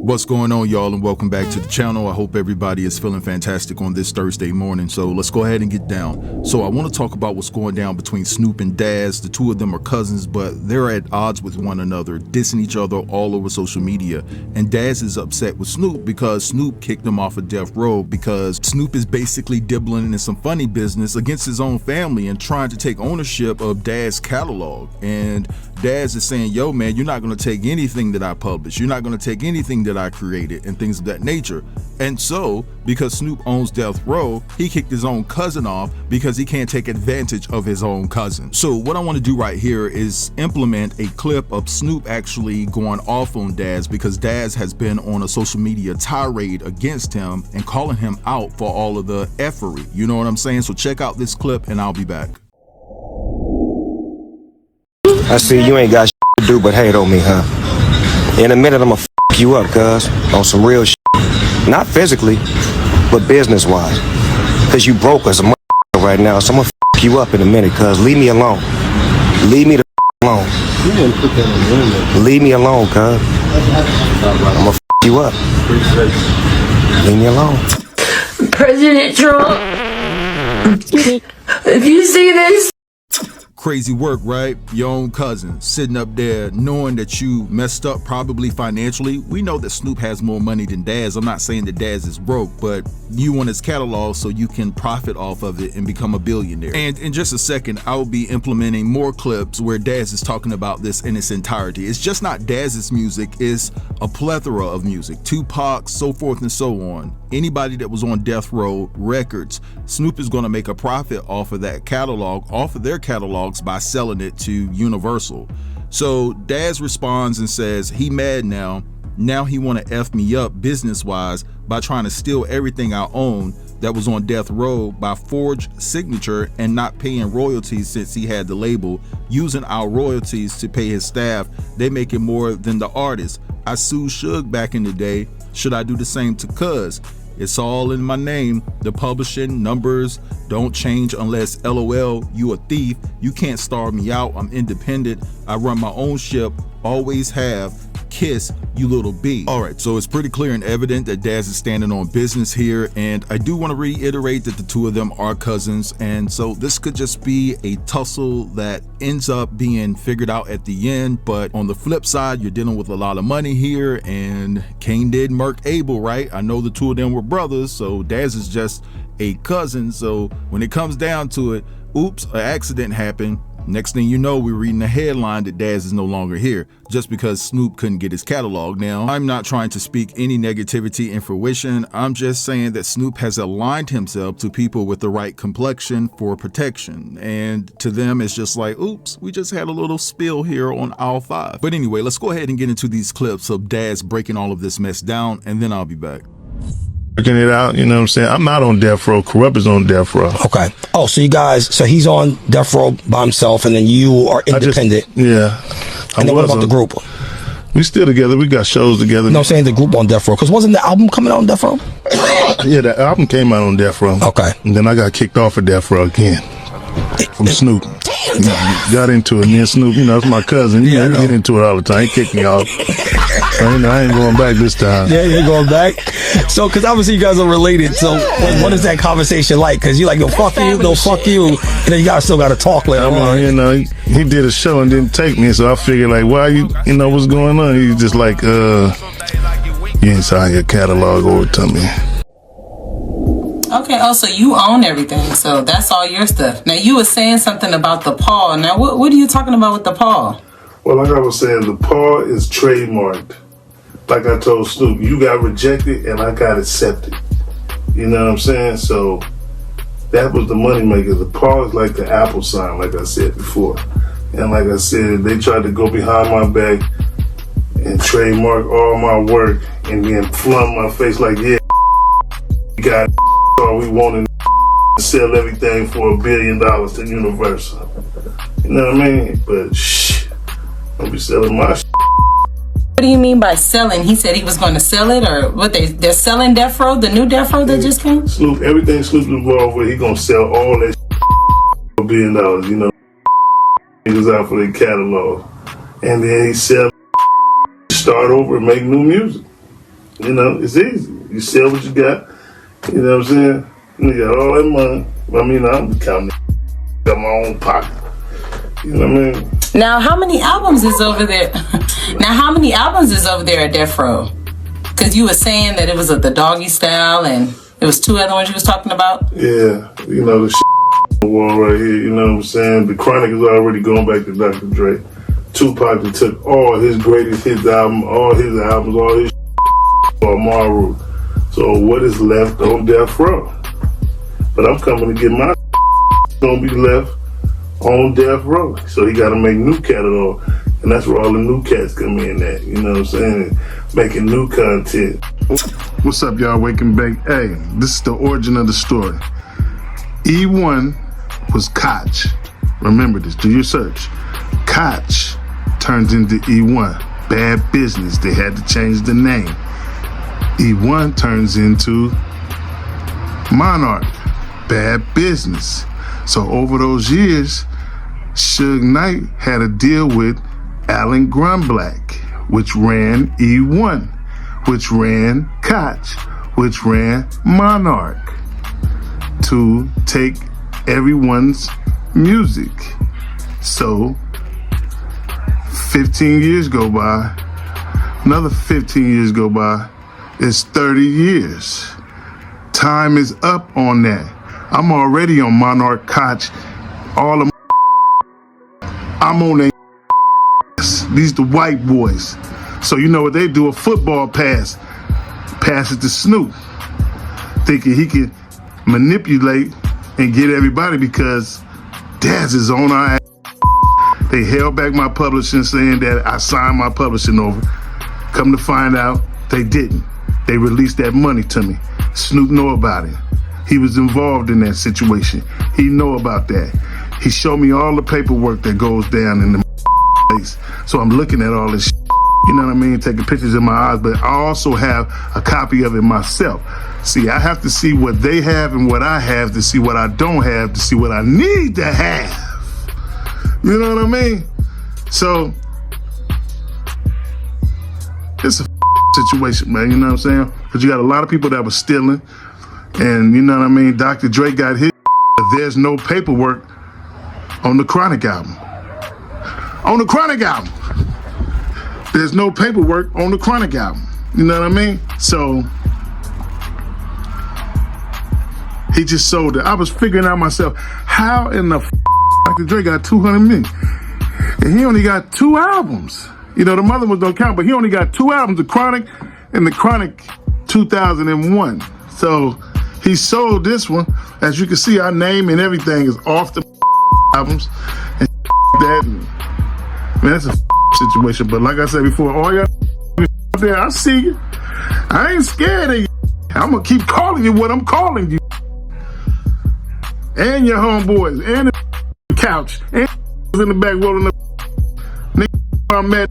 What's going on, y'all, and welcome back to the channel. I hope everybody is feeling fantastic on this Thursday morning. So let's go ahead and get down. So I want to talk about what's going down between Snoop and Daz. The two of them are cousins, but they're at odds with one another, dissing each other all over social media. And Daz is upset with Snoop because Snoop kicked him off of Death Row because Snoop is basically dibbling in some funny business against his own family and trying to take ownership of Daz's catalog. And Daz is saying, yo, man, you're not going to take anything that I publish. You're not going to take anything that I created and things of that nature. And so, because Snoop owns Death Row, he kicked his own cousin off because he can't take advantage of his own cousin. So what I want to do right here is implement a clip of Snoop actually going off on Daz because Daz has been on a social media tirade against him and calling him out for all of the effery. You know what I'm saying? So check out this clip and I'll be back. I see you ain't got shit to do but hate on me, huh? In a minute, I'ma f you up, cuz, on some real shit. Not physically, but business-wise. Cause you broke as a motherfucker right now, so I'ma f you up in a minute, cuz. Leave me alone. Leave me the f alone. Leave me alone, cuz. I'ma f you up. Leave me alone. President Trump, if you see this, Crazy work, right? Your own cousin sitting up there knowing that you messed up probably financially. We know that Snoop has more money than Daz. I'm not saying that Daz is broke, but you want his catalog so you can profit off of it and become a billionaire. And in just a second, I will be implementing more clips where Daz is talking about this in its entirety. It's just not Daz's music, it's a plethora of music. Tupac, so forth and so on. Anybody that was on Death Row Records, Snoop is going to make a profit off of that catalog, off of their catalogs by selling it to Universal. So Daz responds and says he mad now. Now he want to F me up business-wise by trying to steal everything I own that was on Death Row by forged signature and not paying royalties since he had the label, using our royalties to pay his staff. They making more than the artist. I sued Suge back in the day. Should I do the same to Cuz? It's all in my name. The publishing numbers don't change unless LOL, you a thief. You can't starve me out. I'm independent. I run my own ship. Always have. Kiss, you little B. All right, so it's pretty clear and evident that Daz is standing on business here, and I do want to reiterate that the two of them are cousins, and so this could just be a tussle that ends up being figured out at the end. But on the flip side, you're dealing with a lot of money here, and Cain did murk Abel, right? I know the two of them were brothers, so Daz is just a cousin. So when it comes down to it, oops, an accident happened. Next thing you know, we're reading a headline that Daz is no longer here just because Snoop couldn't get his catalog. Now, I'm not trying to speak any negativity in fruition. I'm just saying that Snoop has aligned himself to people with the right complexion for protection. And to them, it's just like, oops, we just had a little spill here on aisle 5. But anyway, let's go ahead and get into these clips of Daz breaking all of this mess down, and then I'll be back. Working it out, you know what I'm saying? I'm not on Death Row. Corrupt is on Death Row. Okay. Oh, so you guys, so he's on Death Row by himself, and then you are independent. Yeah. And then what about the group? We still together. We got shows together. No, I'm saying the group on Death Row, because wasn't the album coming out on Death Row? Yeah, the album came out on Death Row. Okay. And then I got kicked off of Death Row again from Snoop. Got into it. Me and Snoop, you know, it's my cousin. You know, he get into it all the time. He kicked me off. So, you know, I ain't going back this time. Yeah, you ain't going back. So, because obviously you guys are related. So, what is that conversation like? Because you're like, yo, fuck you, no, fuck you. And then you guys still got to talk later on. You know, he did a show and didn't take me. So I figured, like, why you know, what's going on? He's just like, you ain't sign your catalog over to me. Okay, oh, so you own everything, so that's all your stuff. Now, you were saying something about the paw. Now, what are you talking about with the paw? Well, like I was saying, the paw is trademarked. Like I told Snoop, you got rejected and I got accepted. You know what I'm saying? So that was the moneymaker. The paw is like the Apple sign, like I said before. And like I said, they tried to go behind my back and trademark all my work and then flung my face like, yeah, we got all we wanted to sell everything for $1 billion to Universal. You know what I mean? But shh, don't be selling my shit. What do you mean by selling? He said he was going to sell it, or what? They're selling Death Row, the new Death Row that just came? Snoop, everything Snoop involved with, he gonna sell all that for $1 billion, you know. Niggas out for their catalog. And then he sell, start over and make new music. You know, it's easy. You sell what you got. You know what I'm saying? You got all that money. I mean, I'm counting. Got my own pocket. You know what I mean? Now, how many albums is over there? Now, how many albums is over there at Death Row? Because you were saying that it was the Doggy Style and it was 2 other ones you was talking about. Yeah, you know the wall right here. You know what I'm saying? The Chronic is already going back to Dr. Dre. Tupac took all his greatest hits album, all his albums, all his for Maru. So what is left on Death Row? But I'm coming to get my gonna be left on Death Row. So he got to make new catalog, and that's where all the new cats come in at. You know what I'm saying? Making new content. What's up, y'all? Waking Bake. Hey, this is the origin of the story. E1 was Koch. Remember this. Do your search. Koch turns into E1. Bad business. They had to change the name. E1 turns into Monarch. Bad business. So over those years, Suge Knight had a deal with Alan Grunblack, which ran E1, which ran Koch, which ran Monarch, to take everyone's music. So 15 years go by, another 15 years go by, it's 30 years. Time is up on that. I'm already on Monarch, Koch, all of I'm on their these the white boys. So you know what they do, a football pass it to Snoop, thinking he can manipulate and get everybody because Daz is on our ass. They held back my publishing, saying that I signed my publishing over. Come to find out, they didn't. They released that money to me. Snoop know about it. He was involved in that situation. He know about that. He showed me all the paperwork that goes down in the place. So I'm looking at all this you know what I mean, taking pictures in my eyes, but I also have a copy of it myself. See, I have to see what they have and what I have to see what I don't have to see what I need to have. You know what I mean? So it's a situation, man, you know what I'm saying? Because you got a lot of people that were stealing, and you know what I mean, Dr. Dre got his, but there's no paperwork on the Chronic album. On the Chronic album. There's no paperwork on the Chronic album. You know what I mean? So he just sold it. I was figuring out myself, how in the Dr. Dre got 200 million? And he only got 2 albums. You know, the mother ones don't count, but he only got 2 albums, the Chronic and the Chronic 2001. So he sold this one. As you can see, our name and everything is off the albums. And that, man, that's a situation. But like I said before, all y'all out there, I see you. I ain't scared of you. I'm going to keep calling you what I'm calling you. And your homeboys, and the couch, and in the back rolling up. I'm mad.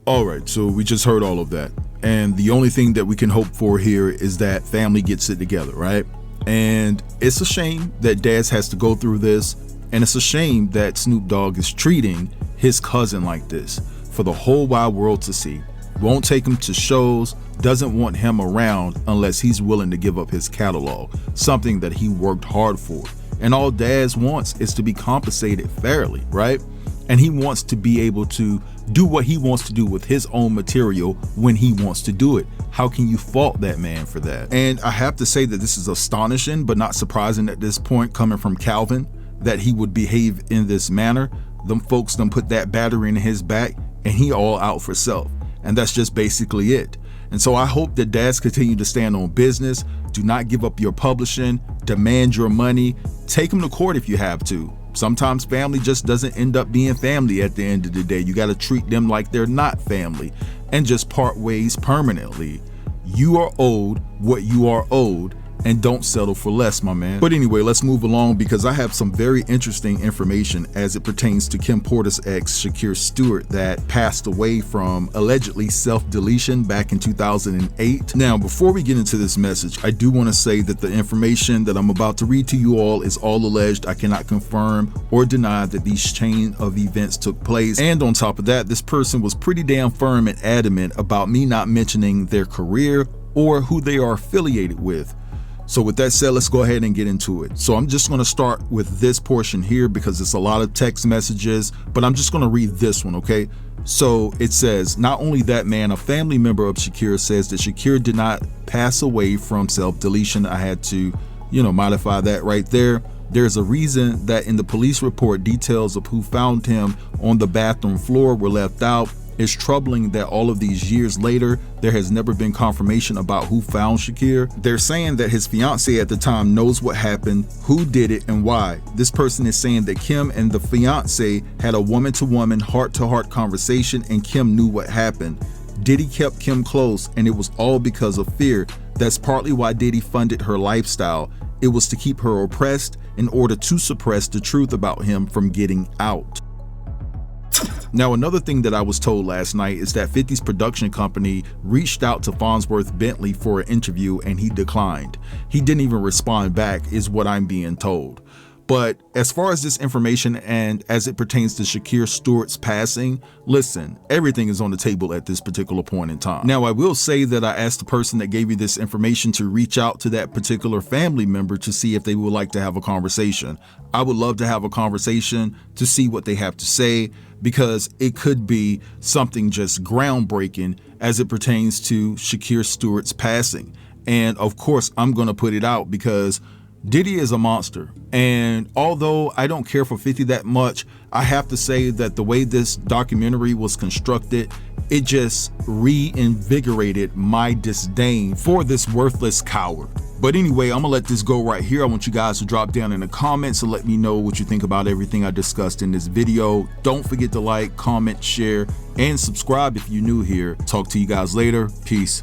All right, so we just heard all of that. And the only thing that we can hope for here is that family gets it together, right? And it's a shame that Daz has to go through this. And it's a shame that Snoop Dogg is treating his cousin like this for the whole wide world to see. Won't take him to shows, doesn't want him around unless he's willing to give up his catalog, something that he worked hard for. And all Daz wants is to be compensated fairly, right? And he wants to be able to do what he wants to do with his own material when he wants to do it. How can you fault that man for that? And I have to say that this is astonishing, but not surprising at this point, coming from Calvin, that he would behave in this manner. Them folks done put that battery in his back and he all out for self. And that's just basically it. And so I hope that Daz continue to stand on business. Do not give up your publishing, demand your money, take them to court if you have to. Sometimes family just doesn't end up being family at the end of the day. You got to treat them like they're not family and just part ways permanently. You are owed what you are owed, and don't settle for less, my man. But anyway, let's move along because I have some very interesting information as it pertains to Kim Porter's ex, Shakir Stewart, that passed away from allegedly self-deletion back in 2008. Now, before we get into this message, I do want to say that the information that I'm about to read to you all is all alleged. I cannot confirm or deny that these chain of events took place. And on top of that, this person was pretty damn firm and adamant about me not mentioning their career or who they are affiliated with. So with that said, let's go ahead and get into it. So I'm just going to start with this portion here because it's a lot of text messages, but I'm just going to read this one, okay? So it says, not only that, man, a family member of Shakir says that Shakir did not pass away from self-deletion. I had to, modify that right there. There's a reason that in the police report, details of who found him on the bathroom floor were left out. It's troubling that all of these years later, there has never been confirmation about who found Shakir. They're saying that his fiance at the time knows what happened, who did it, and why. This person is saying that Kim and the fiance had a woman-to-woman, heart-to-heart conversation, and Kim knew what happened. Diddy kept Kim close, and it was all because of fear. That's partly why Diddy funded her lifestyle. It was to keep her oppressed in order to suppress the truth about him from getting out. Now, another thing that I was told last night is that 50's production company reached out to Farnsworth Bentley for an interview and he declined. He didn't even respond back, is what I'm being told. But as far as this information and as it pertains to Shakir Stewart's passing, listen, everything is on the table at this particular point in time. Now, I will say that I asked the person that gave you this information to reach out to that particular family member to see if they would like to have a conversation. I would love to have a conversation to see what they have to say, because it could be something just groundbreaking as it pertains to Shakir Stewart's passing. And of course, I'm going to put it out because Diddy is a monster. And although I don't care for 50 that much, I have to say that the way this documentary was constructed, it just reinvigorated my disdain for this worthless coward. But anyway, I'm gonna let this go right here. I want you guys to drop down in the comments and let me know what you think about everything I discussed in this video. Don't forget to like, comment, share, and subscribe if you're new here. Talk to you guys later. Peace.